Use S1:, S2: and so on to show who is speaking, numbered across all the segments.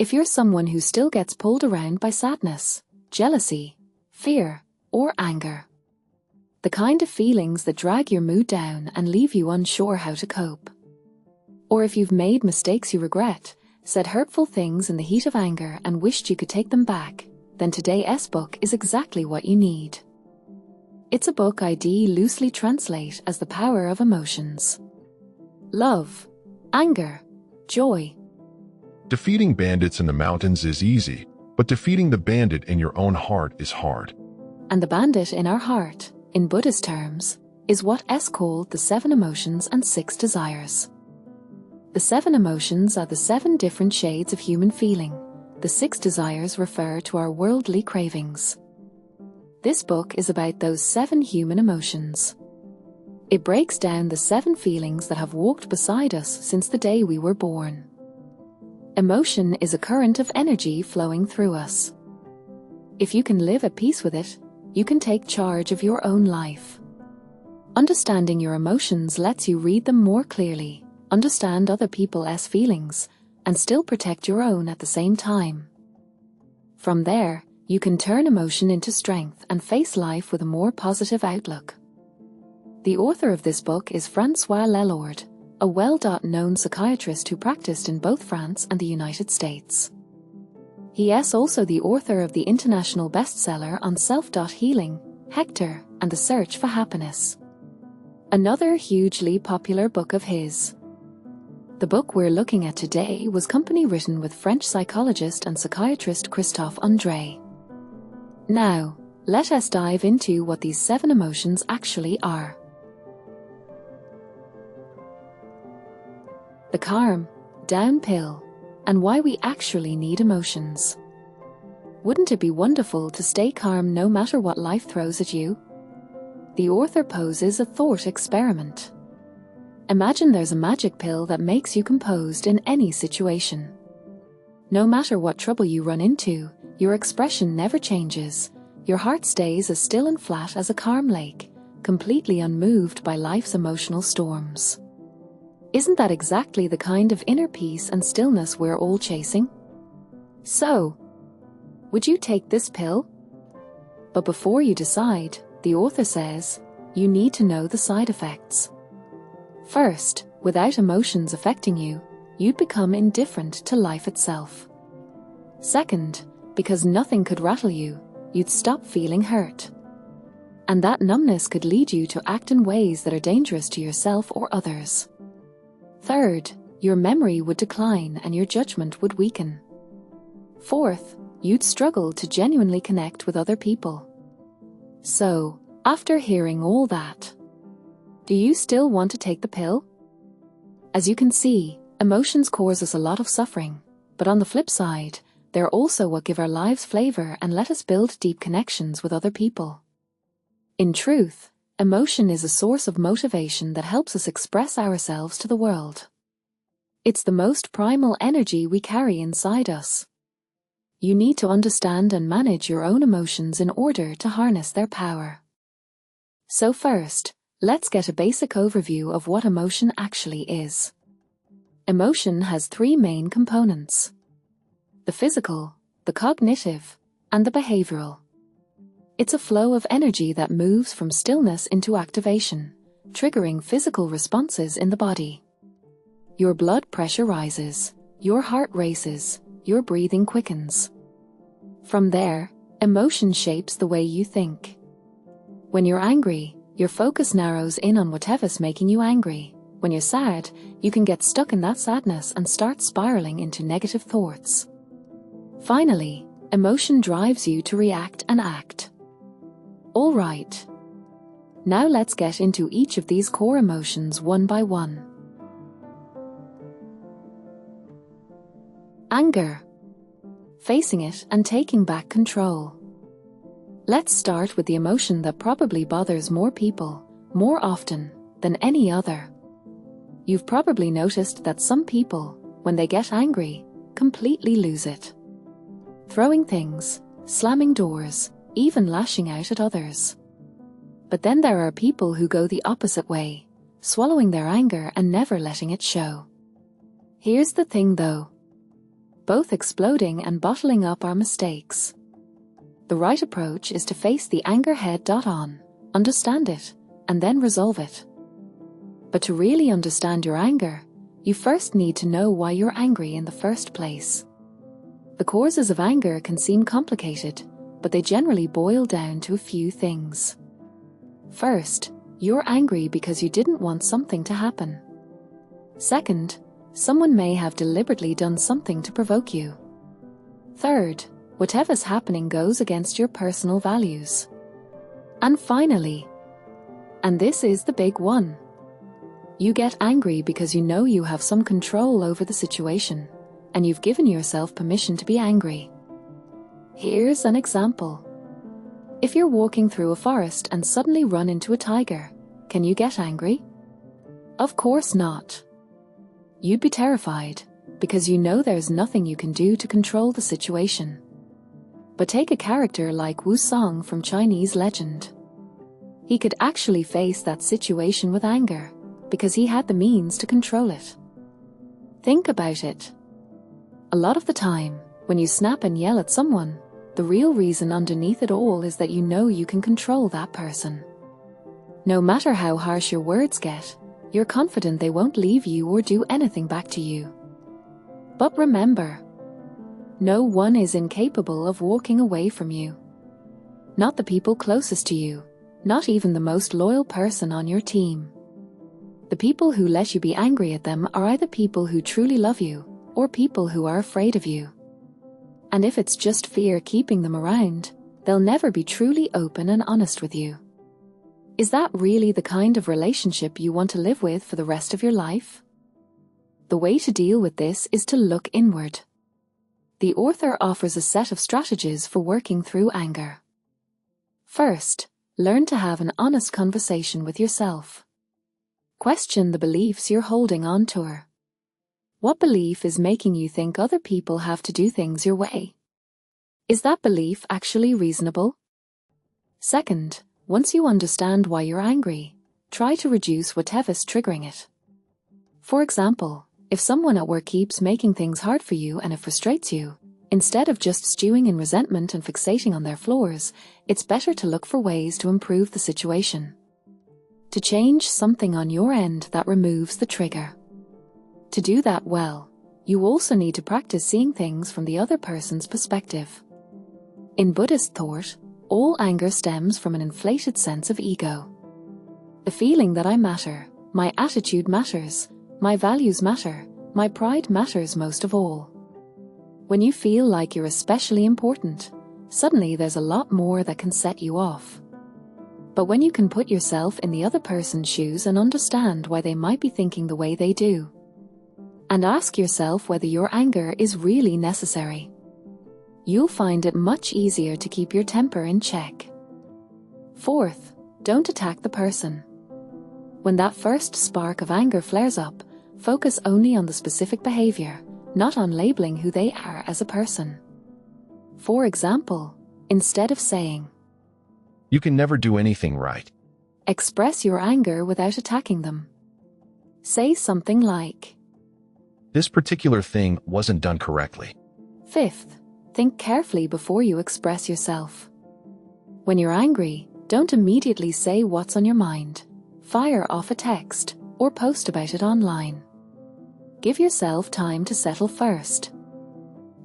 S1: If you're someone who still gets pulled around by sadness, jealousy, fear, or anger, the kind of feelings that drag your mood down and leave you unsure how to cope. Or if you've made mistakes you regret, said hurtful things in the heat of anger and wished you could take them back, then today's book is exactly what you need. It's a book I'd loosely translate as the power of emotions. Love, anger, joy.
S2: Defeating bandits in the mountains is easy, but defeating the bandit in your own heart is hard.
S1: And the bandit in our heart, in Buddhist terms, is what is called the 7 emotions and 6 desires. The 7 emotions are the 7 different shades of human feeling. The 6 desires refer to our worldly cravings. This book is about those 7 human emotions. It breaks down the 7 feelings that have walked beside us since the day we were born. Emotion is a current of energy flowing through us. If you can live at peace with it, you can take charge of your own life. Understanding your emotions lets you read them more clearly, understand other people's feelings, and still protect your own at the same time. From there, you can turn emotion into strength and face life with a more positive outlook. The author of this book is François Lelord, a well-known psychiatrist who practiced in both France and the United States. He is also the author of the international bestseller on self-healing, Hector, and the Search for Happiness. Another hugely popular book of his. The book we're looking at today was co-written with French psychologist and psychiatrist Christophe André. Now, let us dive into what these 7 emotions actually are. The calm down pill, and why we actually need emotions. Wouldn't it be wonderful to stay calm no matter what life throws at you? The author poses a thought experiment. Imagine there's a magic pill that makes you composed in any situation. No matter what trouble you run into, your expression never changes. Your heart stays as still and flat as a calm lake, completely unmoved by life's emotional storms. Isn't that exactly the kind of inner peace and stillness we're all chasing? So, would you take this pill? But before you decide, the author says, you need to know the side effects. First, without emotions affecting you, you'd become indifferent to life itself. Second, because nothing could rattle you, you'd stop feeling hurt. And that numbness could lead you to act in ways that are dangerous to yourself or others. Third, your memory would decline and your judgment would weaken. Fourth, you'd struggle to genuinely connect with other people. So, after hearing all that, do you still want to take the pill? As you can see, emotions cause us a lot of suffering, but on the flip side, they're also what give our lives flavor and let us build deep connections with other people. In truth, emotion is a source of motivation that helps us express ourselves to the world. It's the most primal energy we carry inside us. You need to understand and manage your own emotions in order to harness their power. So first, let's get a basic overview of what emotion actually is. Emotion has 3 main components: the physical, the cognitive, and the behavioral. It's a flow of energy that moves from stillness into activation, triggering physical responses in the body. Your blood pressure rises, your heart races, your breathing quickens. From there, emotion shapes the way you think. When you're angry, your focus narrows in on whatever's making you angry. When you're sad, you can get stuck in that sadness and start spiraling into negative thoughts. Finally, emotion drives you to react and act. All right. Now let's get into each of these core emotions one by one. Anger. Facing it and taking back control. Let's start with the emotion that probably bothers more people, more often than any other. You've probably noticed that some people, when they get angry, completely lose it. Throwing things, slamming doors, even lashing out at others. But then there are people who go the opposite way, swallowing their anger and never letting it show. Here's the thing though. both exploding and bottling up our mistakes. The right approach is to face the anger head-on, understand it, and then resolve it. But to really understand your anger, you first need to know why you're angry in the first place. The causes of anger can seem complicated, but they generally boil down to a few things. First, you're angry because you didn't want something to happen. Second, someone may have deliberately done something to provoke you. Third, whatever's happening goes against your personal values. And finally, and this is the big one, you get angry because you know you have some control over the situation, and you've given yourself permission to be angry. Here's an example. If you're walking through a forest and suddenly run into a tiger, can you get angry? Of course not. You'd be terrified, because you know there's nothing you can do to control the situation. But take a character like Wu Song from Chinese legend. He could actually face that situation with anger, because he had the means to control it. Think about it. A lot of the time, when you snap and yell at someone, the real reason underneath it all is that you know you can control that person. No matter how harsh your words get, you're confident they won't leave you or do anything back to you. But remember, no one is incapable of walking away from you. Not the people closest to you, not even the most loyal person on your team. The people who let you be angry at them are either people who truly love you, or people who are afraid of you. And if it's just fear keeping them around, they'll never be truly open and honest with you. Is that really the kind of relationship you want to live with for the rest of your life? The way to deal with this is to look inward. The author offers a set of strategies for working through anger. First, learn to have an honest conversation with yourself. Question the beliefs you're holding on to. What belief is making you think other people have to do things your way? Is that belief actually reasonable? Second, once you understand why you're angry, try to reduce whatever's triggering it. For example, if someone at work keeps making things hard for you and it frustrates you, instead of just stewing in resentment and fixating on their flaws, it's better to look for ways to improve the situation. To change something on your end that removes the trigger. To do that well, you also need to practice seeing things from the other person's perspective. In Buddhist thought, all anger stems from an inflated sense of ego. The feeling that I matter, my attitude matters, my values matter, my pride matters most of all. When you feel like you're especially important, suddenly there's a lot more that can set you off. But when you can put yourself in the other person's shoes and understand why they might be thinking the way they do, and ask yourself whether your anger is really necessary, you'll find it much easier to keep your temper in check. Fourth, don't attack the person. When that first spark of anger flares up, focus only on the specific behavior, not on labeling who they are as a person. For example, instead of saying,
S2: "You can never do anything right,"
S1: express your anger without attacking them. Say something like,
S2: "This particular thing wasn't done correctly."
S1: Fifth, think carefully before you express yourself. When you're angry, don't immediately say what's on your mind. Fire off a text, or post about it online. Give yourself time to settle first.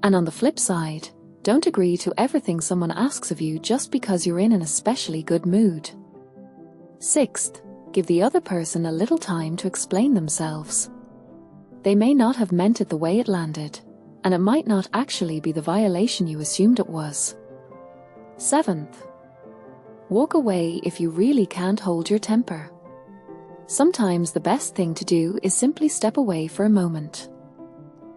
S1: And on the flip side, don't agree to everything someone asks of you just because you're in an especially good mood. Sixth, give the other person a little time to explain themselves. They may not have meant it the way it landed, and it might not actually be the violation you assumed it was. Seventh, walk away if you really can't hold your temper. Sometimes the best thing to do is simply step away for a moment.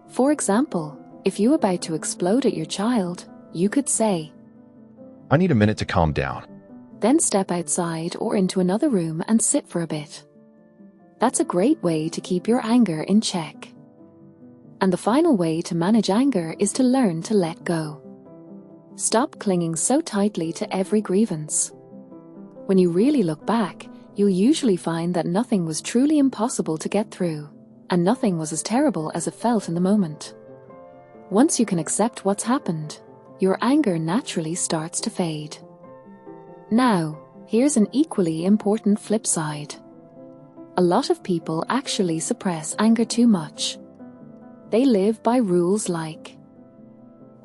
S1: For example, if you're about to explode at your child, you could say,
S2: "I need a minute to calm down."
S1: Then step outside or into another room and sit for a bit. That's a great way to keep your anger in check. And the final way to manage anger is to learn to let go. Stop clinging so tightly to every grievance. When you really look back, you'll usually find that nothing was truly impossible to get through, and nothing was as terrible as it felt in the moment. Once you can accept what's happened, your anger naturally starts to fade. Now, here's an equally important flip side. A lot of people actually suppress anger too much. They live by rules like,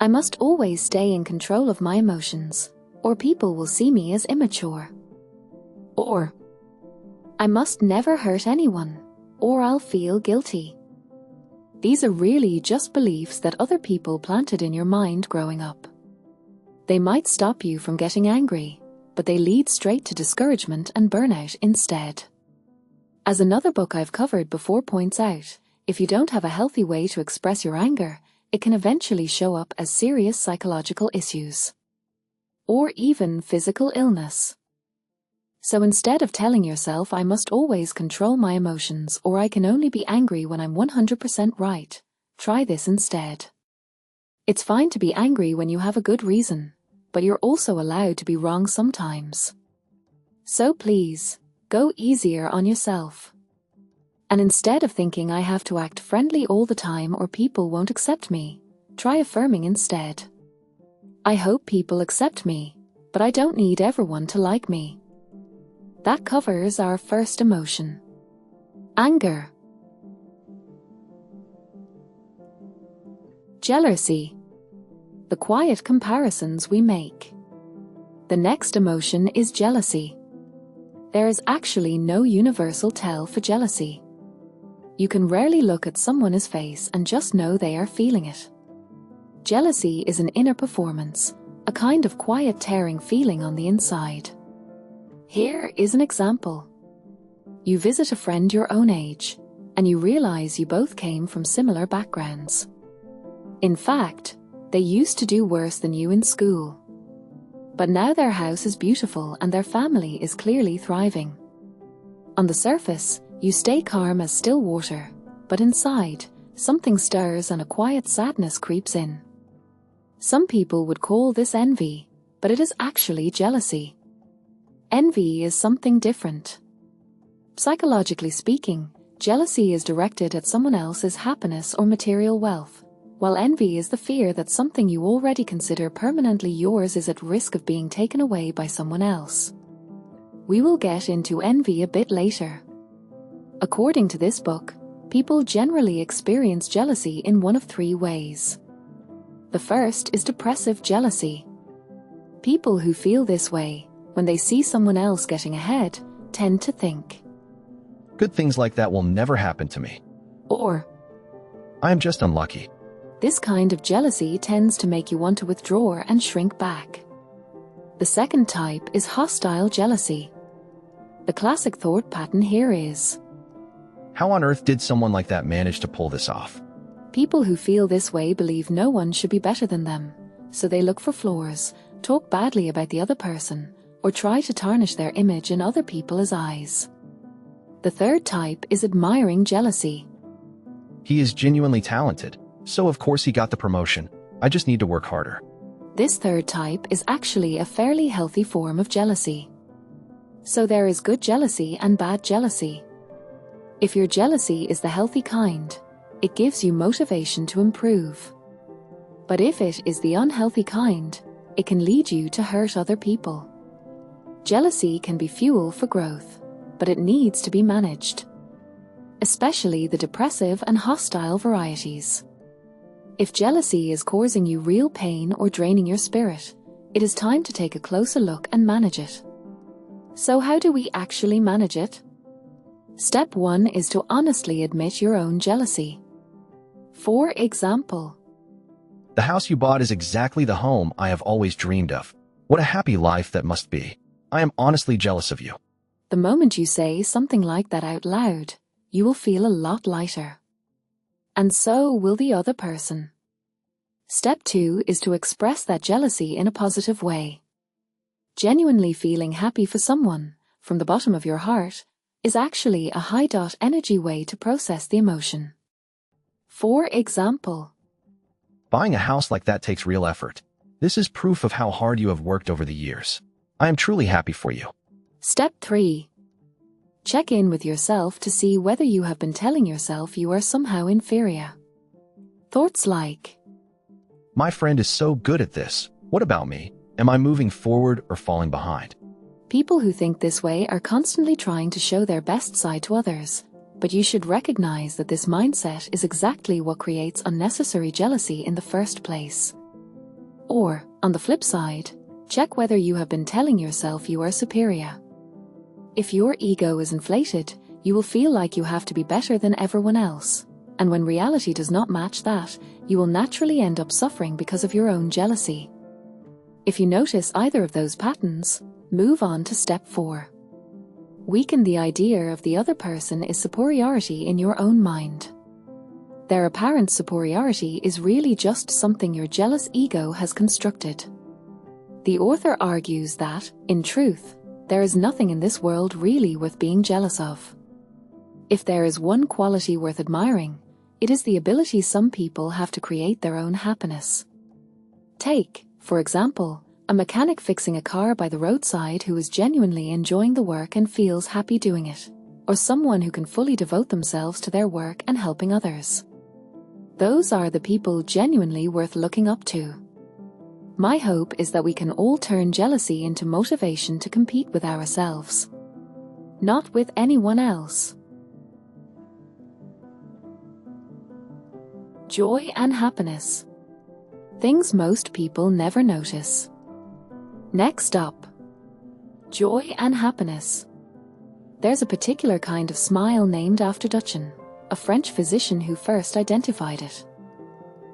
S1: I must always stay in control of my emotions, or people will see me as immature. Or, I must never hurt anyone, or I'll feel guilty. These are really just beliefs that other people planted in your mind growing up. They might stop you from getting angry, but they lead straight to discouragement and burnout instead. As another book I've covered before points out, if you don't have a healthy way to express your anger, it can eventually show up as serious psychological issues. Or even physical illness. So instead of telling yourself I must always control my emotions or I can only be angry when I'm 100% right, try this instead. It's fine to be angry when you have a good reason, but you're also allowed to be wrong sometimes. So please, go easier on yourself. And instead of thinking I have to act friendly all the time or people won't accept me, try affirming instead. I hope people accept me, but I don't need everyone to like me. That covers our first emotion. Anger. Jealousy. The quiet comparisons we make. The next emotion is jealousy. There is actually no universal tell for jealousy. You can rarely look at someone's face and just know they are feeling it. Jealousy is an inner performance, a kind of quiet tearing feeling on the inside. Here is an example. You visit a friend your own age, and you realize you both came from similar backgrounds. In fact, they used to do worse than you in school. But now their house is beautiful and their family is clearly thriving. On the surface, you stay calm as still water, but inside, something stirs and a quiet sadness creeps in. Some people would call this envy, but it is actually jealousy. Envy is something different. Psychologically speaking, jealousy is directed at someone else's happiness or material wealth, while envy is the fear that something you already consider permanently yours is at risk of being taken away by someone else. We will get into envy a bit later. According to this book, people generally experience jealousy in one of three ways. The first is depressive jealousy. People who feel this way, when they see someone else getting ahead, tend to think,
S3: good things like that will never happen to me.
S1: Or,
S3: I am just unlucky.
S1: This kind of jealousy tends to make you want to withdraw and shrink back. The second type is hostile jealousy. The classic thought pattern here is,
S3: how on earth did someone like that manage to pull this off?
S1: People who feel this way believe no one should be better than them, so they look for flaws, talk badly about the other person, or try to tarnish their image in other people's eyes. The third type is admiring jealousy.
S3: He is genuinely talented, so of course he got the promotion. I just need to work harder.
S1: This third type is actually a fairly healthy form of jealousy. So there is good jealousy and bad jealousy. If your jealousy is the healthy kind, it gives you motivation to improve. But if it is the unhealthy kind, it can lead you to hurt other people. Jealousy can be fuel for growth, but it needs to be managed. Especially the depressive and hostile varieties. If jealousy is causing you real pain or draining your spirit, it is time to take a closer look and manage it. So how do we actually manage it? Step 1 is to honestly admit your own jealousy. For example,
S3: the house you bought is exactly the home I have always dreamed of. What a happy life that must be. I am honestly jealous of you.
S1: The moment you say something like that out loud, you will feel a lot lighter. And so will the other person. Step 2 is to express that jealousy in a positive way. Genuinely feeling happy for someone, from the bottom of your heart, is actually a high energy way to process the emotion. For example,
S3: buying a house like that takes real effort. This is proof of how hard you have worked over the years. I am truly happy for you.
S1: Step 3. Check in with yourself to see whether you have been telling yourself you are somehow inferior. Thoughts like,
S3: My friend is so good at this. What about me? Am I moving forward or falling behind?
S1: People who think this way are constantly trying to show their best side to others, but you should recognize that this mindset is exactly what creates unnecessary jealousy in the first place. Or, on the flip side, check whether you have been telling yourself you are superior. If your ego is inflated, you will feel like you have to be better than everyone else, and when reality does not match that, you will naturally end up suffering because of your own jealousy. If you notice either of those patterns, move on to step 4. Weaken the idea of the other person is superiority in your own mind. Their apparent superiority is really just something your jealous ego has constructed. The author argues that, in truth, there is nothing in this world really worth being jealous of. If there is one quality worth admiring, it is the ability some people have to create their own happiness. Take, for example, a mechanic fixing a car by the roadside who is genuinely enjoying the work and feels happy doing it, or someone who can fully devote themselves to their work and helping others. Those are the people genuinely worth looking up to. My hope is that we can all turn jealousy into motivation to compete with ourselves, not with anyone else. Joy and happiness. Things most people never notice. Next up, joy and happiness. There's a particular kind of smile named after Duchin, a French physician who first identified it.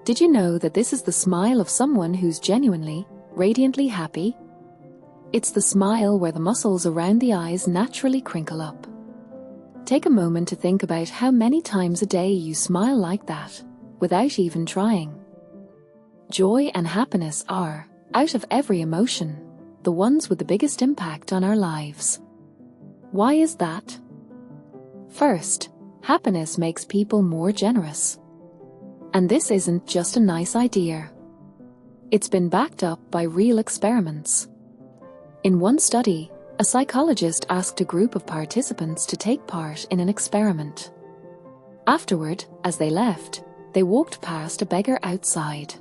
S1: Did you know that this is the smile of someone who's genuinely, radiantly happy? It's the smile where the muscles around the eyes naturally crinkle up. Take a moment to think about how many times a day you smile like that, without even trying. Joy and happiness are, out of every emotion, the ones with the biggest impact on our lives. Why is that? First, happiness makes people more generous. And this isn't just a nice idea. It's been backed up by real experiments. In one study, a psychologist asked a group of participants to take part in an experiment. Afterward, as they left, they walked past a beggar outside.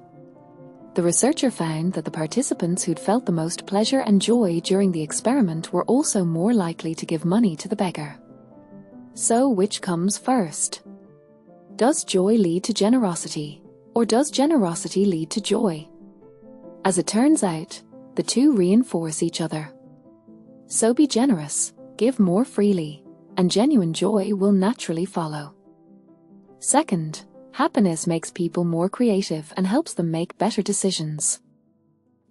S1: The researcher found that the participants who'd felt the most pleasure and joy during the experiment were also more likely to give money to the beggar. So which comes first? Does joy lead to generosity, or does generosity lead to joy? As it turns out, the two reinforce each other. So be generous, give more freely, and genuine joy will naturally follow. Second, happiness makes people more creative and helps them make better decisions.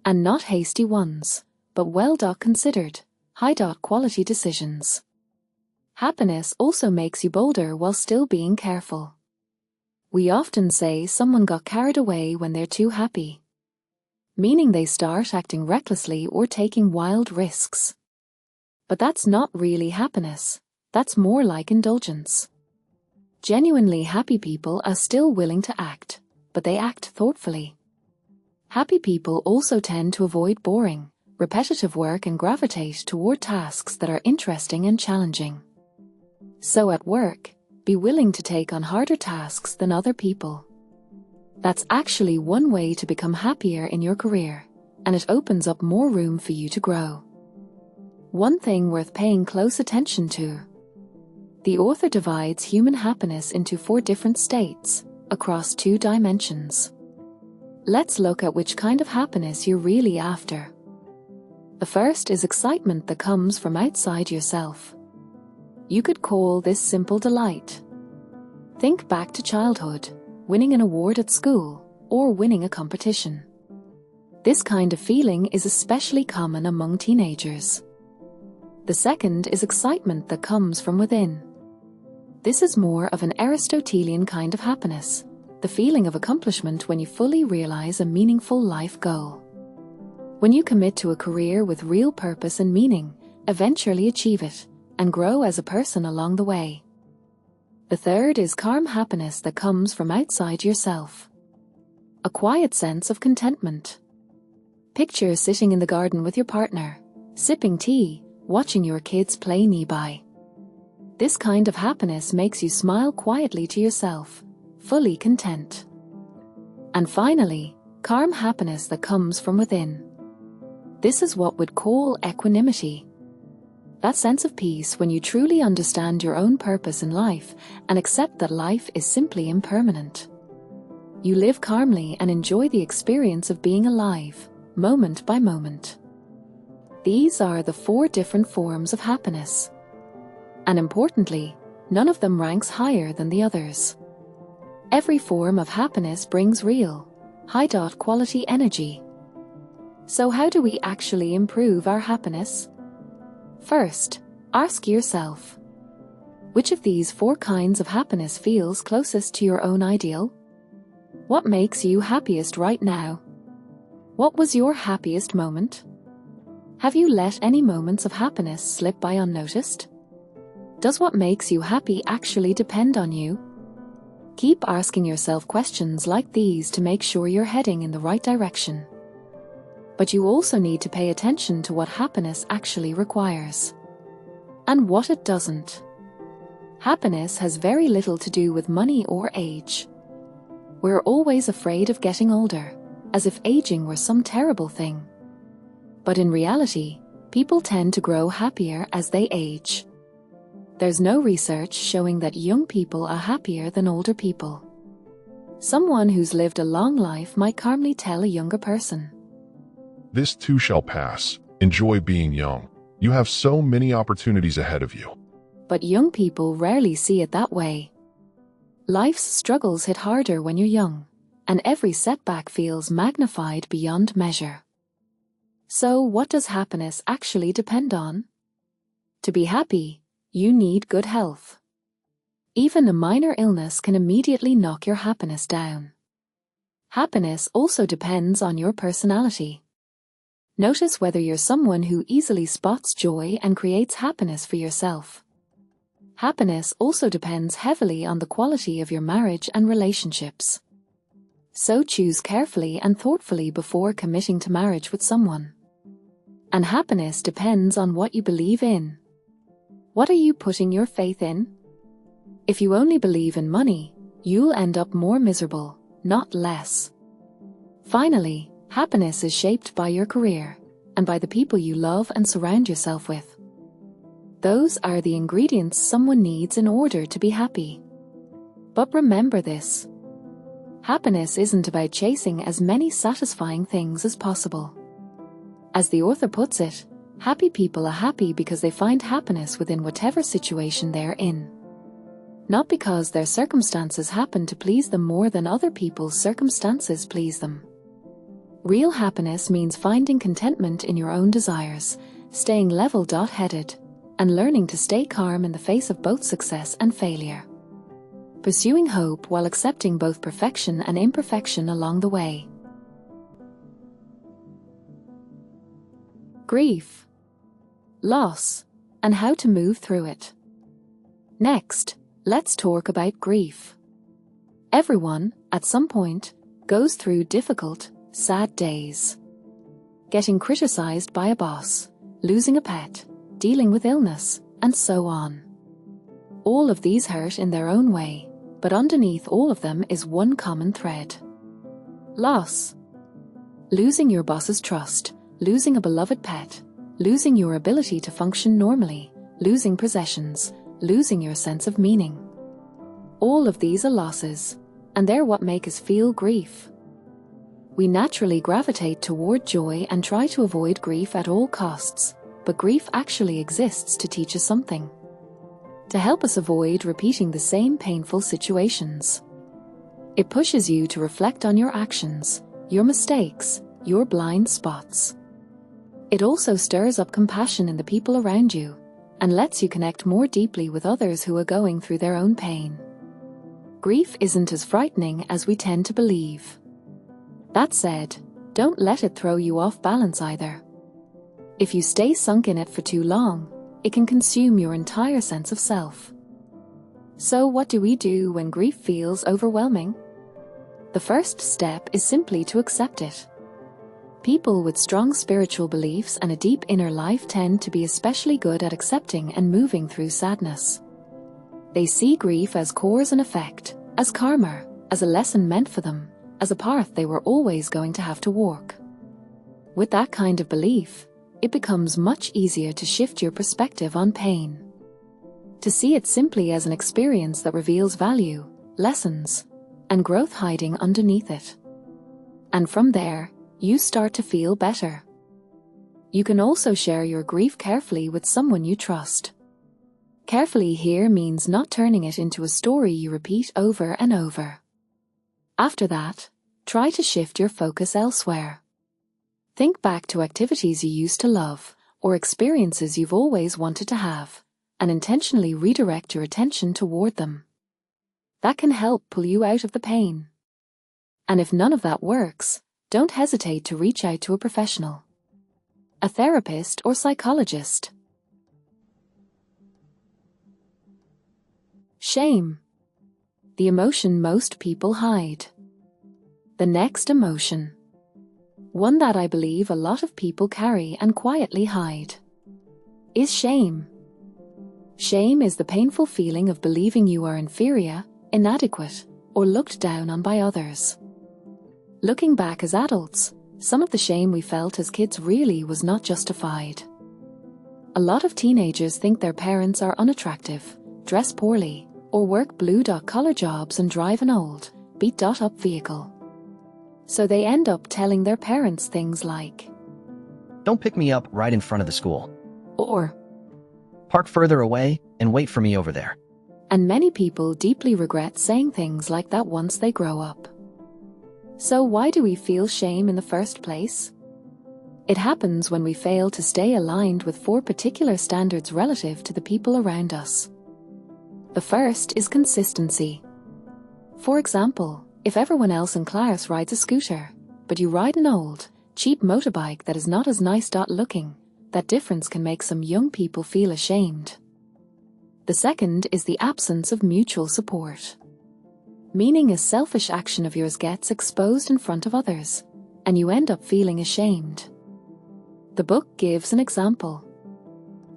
S1: And not hasty ones, but well-considered, high-quality decisions. Happiness also makes you bolder while still being careful. We often say someone got carried away when they're too happy, meaning they start acting recklessly or taking wild risks. But that's not really happiness, that's more like indulgence. Genuinely happy people are still willing to act, but they act thoughtfully. Happy people also tend to avoid boring, repetitive work and gravitate toward tasks that are interesting and challenging. So at work, be willing to take on harder tasks than other people. That's actually one way to become happier in your career, and it opens up more room for you to grow. One thing worth paying close attention to. The author divides human happiness into 4 different states, across 2 dimensions. Let's look at which kind of happiness you're really after. The first is excitement that comes from outside yourself. You could call this simple delight. Think back to childhood, winning an award at school, or winning a competition. This kind of feeling is especially common among teenagers. The second is excitement that comes from within. This is more of an Aristotelian kind of happiness, the feeling of accomplishment when you fully realize a meaningful life goal. When you commit to a career with real purpose and meaning, eventually achieve it, and grow as a person along the way. The third is calm happiness that comes from outside yourself. A quiet sense of contentment. Picture sitting in the garden with your partner, sipping tea, watching your kids play nearby. This kind of happiness makes you smile quietly to yourself, fully content. And finally, calm happiness that comes from within. This is what we'd call equanimity. That sense of peace when you truly understand your own purpose in life and accept that life is simply impermanent. You live calmly and enjoy the experience of being alive, moment by moment. These are the 4 different forms of happiness. And importantly, none of them ranks higher than the others. Every form of happiness brings real, high-quality energy. So how do we actually improve our happiness? First, ask yourself, which of these 4 kinds of happiness feels closest to your own ideal? What makes you happiest right now? What was your happiest moment? Have you let any moments of happiness slip by unnoticed? Does what makes you happy actually depend on you? Keep asking yourself questions like these to make sure you're heading in the right direction. But you also need to pay attention to what happiness actually requires. And what it doesn't. Happiness has very little to do with money or age. We're always afraid of getting older, as if aging were some terrible thing. But in reality, people tend to grow happier as they age. There's no research showing that young people are happier than older people. Someone who's lived a long life might calmly tell a younger person,
S2: This too shall pass. Enjoy being young. You have so many opportunities ahead of you.
S1: But young people rarely see it that way. Life's struggles hit harder when you're young, and every setback feels magnified beyond measure. So what does happiness actually depend on? To be happy, you need good health. Even a minor illness can immediately knock your happiness down. Happiness also depends on your personality. Notice whether you're someone who easily spots joy and creates happiness for yourself. Happiness also depends heavily on the quality of your marriage and relationships. So choose carefully and thoughtfully before committing to marriage with someone. And happiness depends on what you believe in. What are you putting your faith in? If you only believe in money, you'll end up more miserable, not less. Finally, happiness is shaped by your career and by the people you love and surround yourself with. Those are the ingredients someone needs in order to be happy. But remember this. Happiness isn't about chasing as many satisfying things as possible. As the author puts it, happy people are happy because they find happiness within whatever situation they're in. Not because their circumstances happen to please them more than other people's circumstances please them. Real happiness means finding contentment in your own desires, staying level-headed, and learning to stay calm in the face of both success and failure. Pursuing hope while accepting both perfection and imperfection along the way. Grief, loss, and how to move through it. Next, let's talk about grief. Everyone, at some point, goes through difficult, sad days. Getting criticized by a boss, losing a pet, dealing with illness, and so on. All of these hurt in their own way, but underneath all of them is one common thread. Loss. Losing your boss's trust, losing a beloved pet, losing your ability to function normally, losing possessions, losing your sense of meaning. All of these are losses, and they're what make us feel grief. We naturally gravitate toward joy and try to avoid grief at all costs, but grief actually exists to teach us something. To help us avoid repeating the same painful situations. It pushes you to reflect on your actions, your mistakes, your blind spots. It also stirs up compassion in the people around you, and lets you connect more deeply with others who are going through their own pain. Grief isn't as frightening as we tend to believe. That said, don't let it throw you off balance either. If you stay sunk in it for too long, it can consume your entire sense of self. So what do we do when grief feels overwhelming? The first step is simply to accept it. People with strong spiritual beliefs and a deep inner life tend to be especially good at accepting and moving through sadness. They see grief as cause and effect, as karma, as a lesson meant for them, as a path they were always going to have to walk. With that kind of belief, it becomes much easier to shift your perspective on pain. To see it simply as an experience that reveals value, lessons, and growth hiding underneath it. And from there, you start to feel better. You can also share your grief carefully with someone you trust. Carefully here means not turning it into a story you repeat over and over. After that, try to shift your focus elsewhere. Think back to activities you used to love, or experiences you've always wanted to have, and intentionally redirect your attention toward them. That can help pull you out of the pain. And if none of that works, don't hesitate to reach out to a professional. A therapist or psychologist. Shame. The emotion most people hide. The next emotion. One that I believe a lot of people carry and quietly hide. Is shame. Shame is the painful feeling of believing you are inferior, inadequate, or looked down on by others. Looking back as adults, some of the shame we felt as kids really was not justified. A lot of teenagers think their parents are unattractive, dress poorly, or work blue-collar jobs and drive an old, beat-up vehicle. So they end up telling their parents things like,
S3: "Don't pick me up right in front of the school."
S1: Or,
S3: "Park further away and wait for me over there."
S1: and many people deeply regret saying things like that once they grow up. So why do we feel shame in the first place? It happens when we fail to stay aligned with 4 particular standards relative to the people around us. The first is consistency. For example, if everyone else in class rides a scooter, but you ride an old, cheap motorbike that is not as nice looking, that difference can make some young people feel ashamed. The second is the absence of mutual support. Meaning a selfish action of yours gets exposed in front of others, and you end up feeling ashamed. The book gives an example.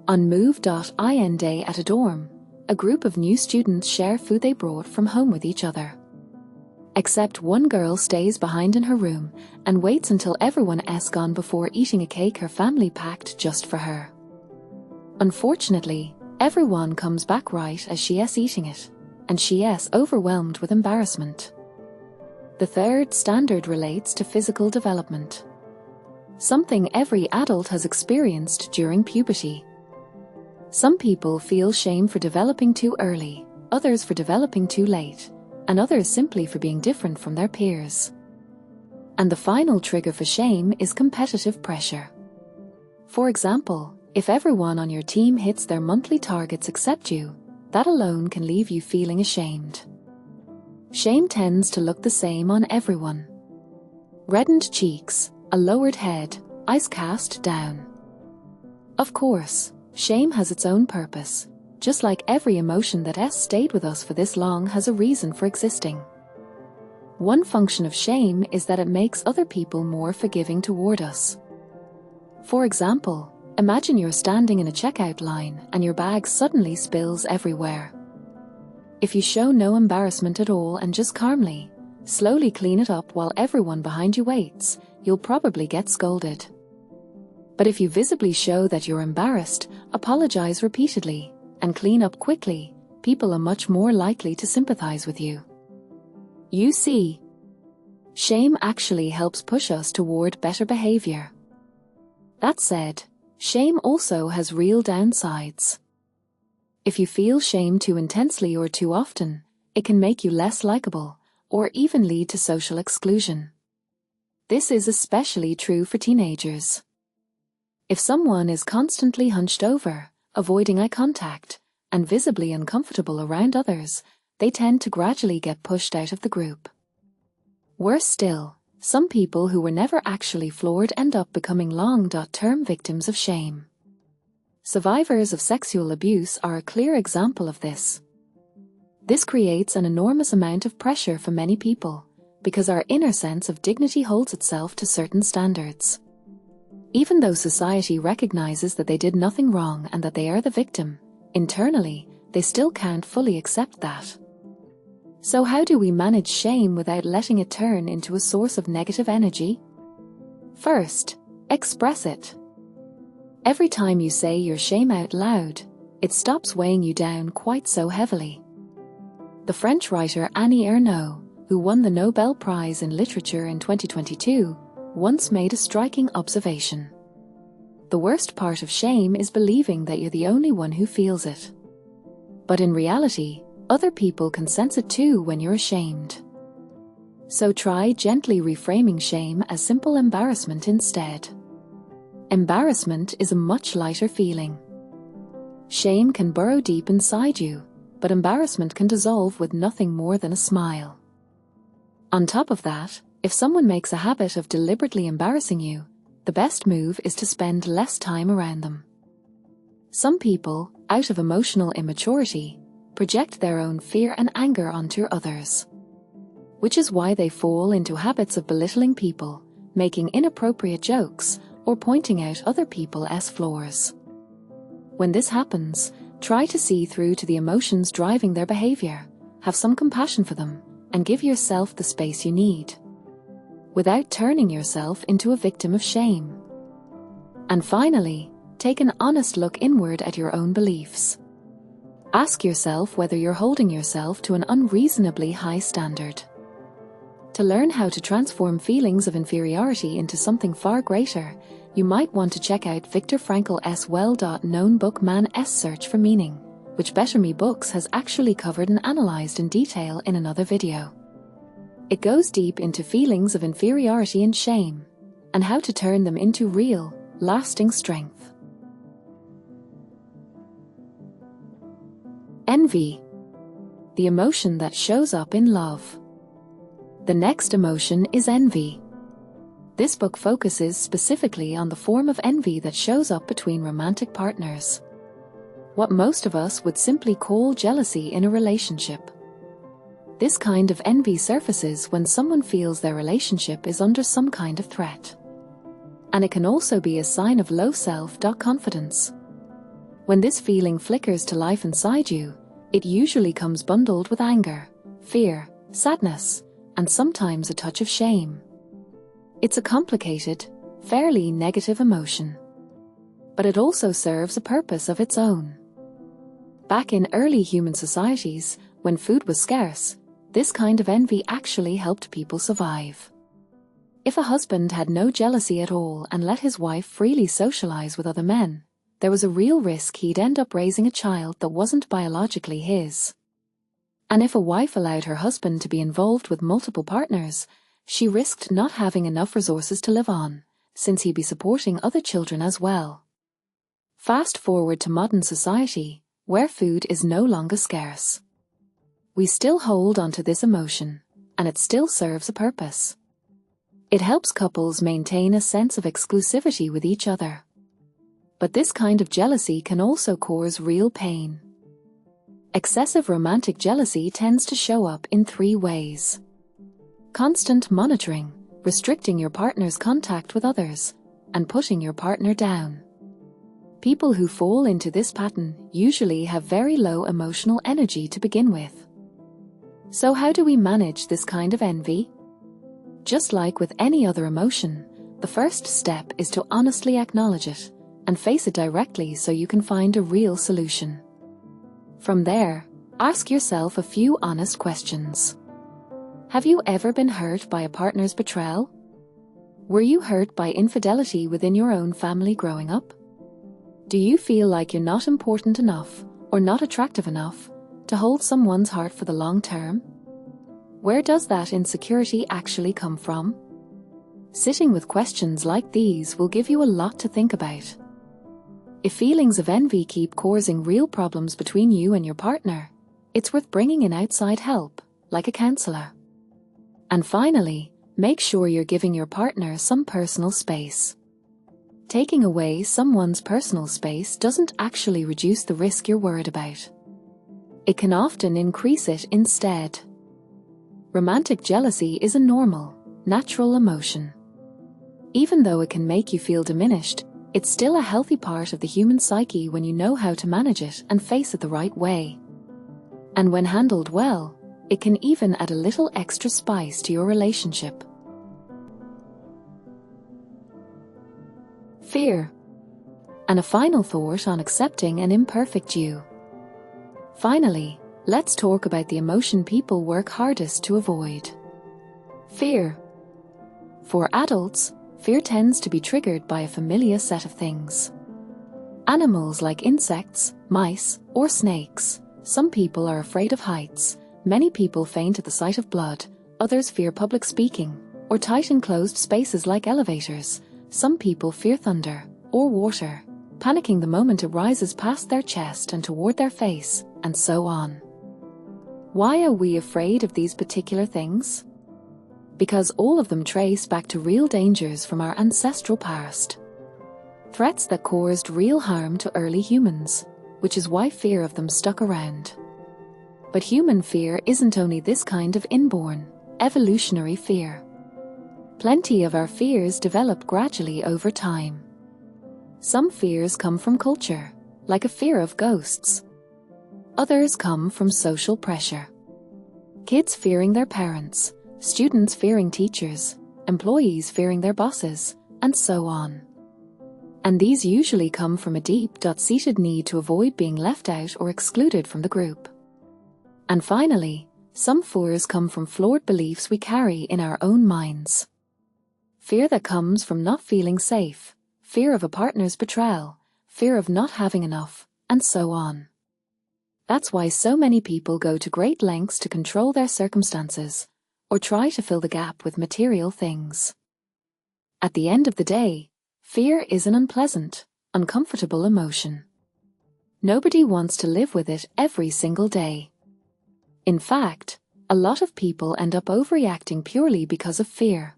S1: On Move.in Day at a dorm, a group of new students share food they brought from home with each other. Except one girl stays behind in her room and waits until everyone is gone before eating a cake her family packed just for her. Unfortunately, everyone comes back right as she is eating it, and she is overwhelmed with embarrassment. The third standard relates to physical development. Something every adult has experienced during puberty. Some people feel shame for developing too early, others for developing too late, and others simply for being different from their peers. And the final trigger for shame is competitive pressure. For example, if everyone on your team hits their monthly targets except you, that alone can leave you feeling ashamed. Shame tends to look the same on everyone. Reddened cheeks, a lowered head, eyes cast down. Of course, shame has its own purpose. Just like every emotion that has stayed with us for this long has a reason for existing. One function of shame is that it makes other people more forgiving toward us. For example, imagine you're standing in a checkout line and your bag suddenly spills everywhere. If you show no embarrassment at all and just calmly, slowly clean it up while everyone behind you waits, you'll probably get scolded. But if you visibly show that you're embarrassed, apologize repeatedly, and clean up quickly, people are much more likely to sympathize with you. You see, shame actually helps push us toward better behavior. That said, shame also has real downsides. If you feel shame too intensely or too often, it can make you less likable, or even lead to social exclusion. This is especially true for teenagers. If someone is constantly hunched over, avoiding eye contact, and visibly uncomfortable around others, they tend to gradually get pushed out of the group. Worse still, some people who were never actually floored end up becoming long-term victims of shame. Survivors of sexual abuse are a clear example of this. This creates an enormous amount of pressure for many people, because our inner sense of dignity holds itself to certain standards. Even though society recognizes that they did nothing wrong and that they are the victim, internally, they still can't fully accept that. So how do we manage shame without letting it turn into a source of negative energy? First, express it. Every time you say your shame out loud, it stops weighing you down quite so heavily. The French writer Annie Ernaux, who won the Nobel Prize in Literature in 2022, once made a striking observation. The worst part of shame is believing that you're the only one who feels it. But in reality, other people can sense it too when you're ashamed. So try gently reframing shame as simple embarrassment instead. Embarrassment is a much lighter feeling. Shame can burrow deep inside you, but embarrassment can dissolve with nothing more than a smile. On top of that, if someone makes a habit of deliberately embarrassing you, the best move is to spend less time around them. Some people, out of emotional immaturity, project their own fear and anger onto others, which is why they fall into habits of belittling people, making inappropriate jokes, or pointing out other people's flaws. When this happens, try to see through to the emotions driving their behavior, have some compassion for them, and give yourself the space you need, without turning yourself into a victim of shame. And finally, take an honest look inward at your own beliefs. Ask yourself whether you're holding yourself to an unreasonably high standard. To learn how to transform feelings of inferiority into something far greater, you might want to check out Viktor Frankl's well-known book Man's Search for Meaning, which Better Me Books has actually covered and analyzed in detail in another video. It goes deep into feelings of inferiority and shame, and how to turn them into real, lasting strength. Envy. The emotion that shows up in love. The next emotion is envy. This book focuses specifically on the form of envy that shows up between romantic partners. What most of us would simply call jealousy in a relationship. This kind of envy surfaces when someone feels their relationship is under some kind of threat. And it can also be a sign of low self-confidence. When this feeling flickers to life inside you, it usually comes bundled with anger, fear, sadness, and sometimes a touch of shame. It's a complicated, fairly negative emotion. But it also serves a purpose of its own. Back in early human societies, when food was scarce, this kind of envy actually helped people survive. If a husband had no jealousy at all and let his wife freely socialize with other men, there was a real risk he'd end up raising a child that wasn't biologically his. And if a wife allowed her husband to be involved with multiple partners, she risked not having enough resources to live on, since he'd be supporting other children as well. Fast forward to modern society, where food is no longer scarce. We still hold onto this emotion, and it still serves a purpose. It helps couples maintain a sense of exclusivity with each other. But this kind of jealousy can also cause real pain. Excessive romantic jealousy tends to show up in 3 ways. Constant monitoring, restricting your partner's contact with others, and putting your partner down. People who fall into this pattern usually have very low emotional energy to begin with. So how do we manage this kind of envy? Just like with any other emotion, the first step is to honestly acknowledge it and face it directly so you can find a real solution. From there, ask yourself a few honest questions. Have you ever been hurt by a partner's betrayal? Were you hurt by infidelity within your own family growing up? Do you feel like you're not important enough or not attractive enough to hold someone's heart for the long term? Where does that insecurity actually come from? Sitting with questions like these will give you a lot to think about. If feelings of envy keep causing real problems between you and your partner, it's worth bringing in outside help, like a counselor. And finally, make sure you're giving your partner some personal space. Taking away someone's personal space doesn't actually reduce the risk you're worried about. It can often increase it instead. Romantic jealousy is a normal, natural emotion. Even though it can make you feel diminished, it's still a healthy part of the human psyche when you know how to manage it and face it the right way. And when handled well, It can even add a little extra spice to your relationship. Fear. And a final thought on accepting an imperfect you. Finally, let's talk about the emotion people work hardest to avoid. Fear. For adults, fear tends to be triggered by a familiar set of things. Animals like insects, mice, or snakes. Some people are afraid of heights. Many people faint at the sight of blood. Others fear public speaking, or tight enclosed spaces like elevators. Some people fear thunder, or water, panicking the moment it rises past their chest and toward their face, and so on. Why are we afraid of these particular things? Because all of them trace back to real dangers from our ancestral past. Threats that caused real harm to early humans, which is why fear of them stuck around. But human fear isn't only this kind of inborn, evolutionary fear. Plenty of our fears develop gradually over time. Some fears come from culture, like a fear of ghosts. Others come from social pressure. Kids fearing their parents, students fearing teachers, employees fearing their bosses, and so on. And these usually come from a deep-seated need to avoid being left out or excluded from the group. And finally, some fears come from flawed beliefs we carry in our own minds. Fear that comes from not feeling safe, fear of a partner's betrayal, fear of not having enough, and so on. That's why so many people go to great lengths to control their circumstances, or try to fill the gap with material things. At the end of the day, fear is an unpleasant, uncomfortable emotion. Nobody wants to live with it every single day. In fact, a lot of people end up overreacting purely because of fear.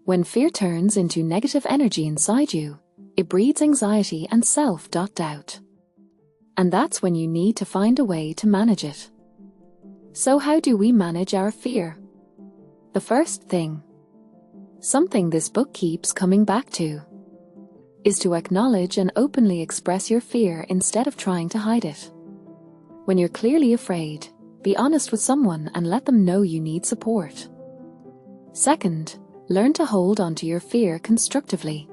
S1: When fear turns into negative energy inside you, it breeds anxiety and self-doubt. And that's when you need to find a way to manage it. So how do we manage our fear? The first thing, something this book keeps coming back to, is to acknowledge and openly express your fear instead of trying to hide it. When you're clearly afraid, be honest with someone and let them know you need support. Second, learn to hold onto your fear constructively.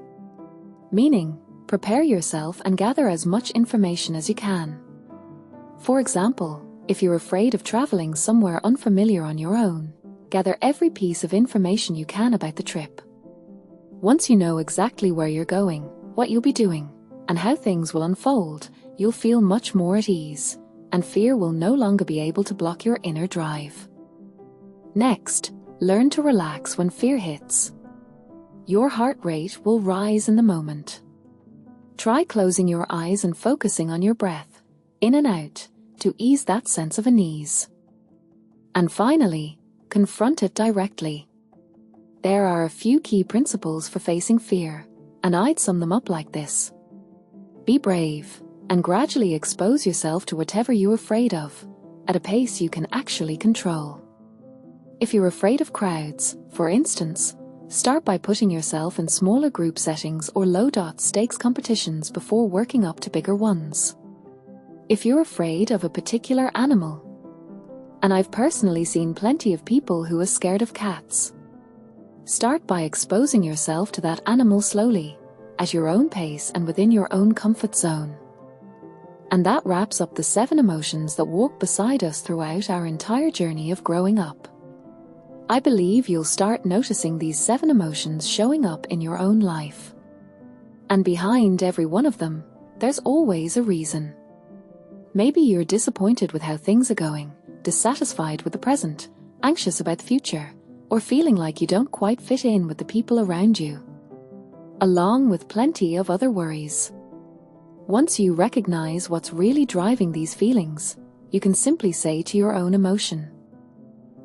S1: Meaning, prepare yourself and gather as much information as you can. For example, if you're afraid of traveling somewhere unfamiliar on your own, gather every piece of information you can about the trip. Once you know exactly where you're going, what you'll be doing, and how things will unfold, you'll feel much more at ease, and fear will no longer be able to block your inner drive. Next, learn to relax when fear hits. Your heart rate will rise in the moment. Try closing your eyes and focusing on your breath, in and out, to ease that sense of unease. And finally, confront it directly. There are a few key principles for facing fear, and I'd sum them up like this. Be brave, and gradually expose yourself to whatever you're afraid of, at a pace you can actually control. If you're afraid of crowds, for instance, start by putting yourself in smaller group settings or low-stakes competitions before working up to bigger ones. If you're afraid of a particular animal, and I've personally seen plenty of people who are scared of cats, start by exposing yourself to that animal slowly, at your own pace and within your own comfort zone. And that wraps up the 7 emotions that walk beside us throughout our entire journey of growing up. I believe you'll start noticing these 7 emotions showing up in your own life. And behind every one of them, there's always a reason. Maybe you're disappointed with how things are going, dissatisfied with the present, anxious about the future, or feeling like you don't quite fit in with the people around you, along with plenty of other worries. Once you recognize what's really driving these feelings, you can simply say to your own emotion,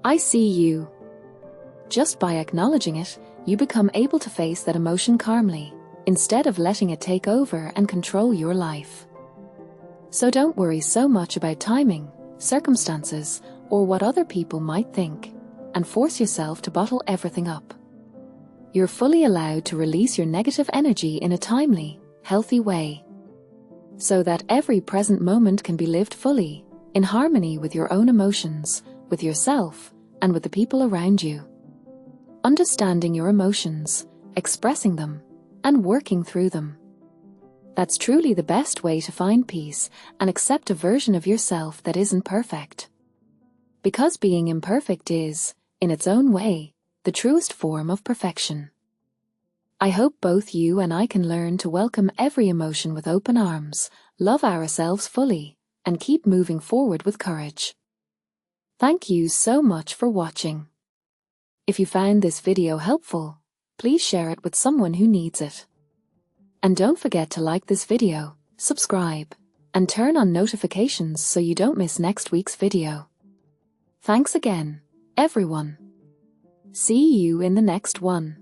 S1: I see you. Just by acknowledging it, you become able to face that emotion calmly, instead of letting it take over and control your life. So don't worry so much about timing, circumstances, or what other people might think, and force yourself to bottle everything up. You're fully allowed to release your negative energy in a timely, healthy way, so that every present moment can be lived fully, in harmony with your own emotions, with yourself, and with the people around you. Understanding your emotions, expressing them, and working through them. That's truly the best way to find peace and accept a version of yourself that isn't perfect. Because being imperfect is, in its own way, the truest form of perfection. I hope both you and I can learn to welcome every emotion with open arms, love ourselves fully, and keep moving forward with courage. Thank you so much for watching. If you found this video helpful, please share it with someone who needs it. And don't forget to like this video, subscribe, and turn on notifications so you don't miss next week's video. Thanks again, everyone. See you in the next one.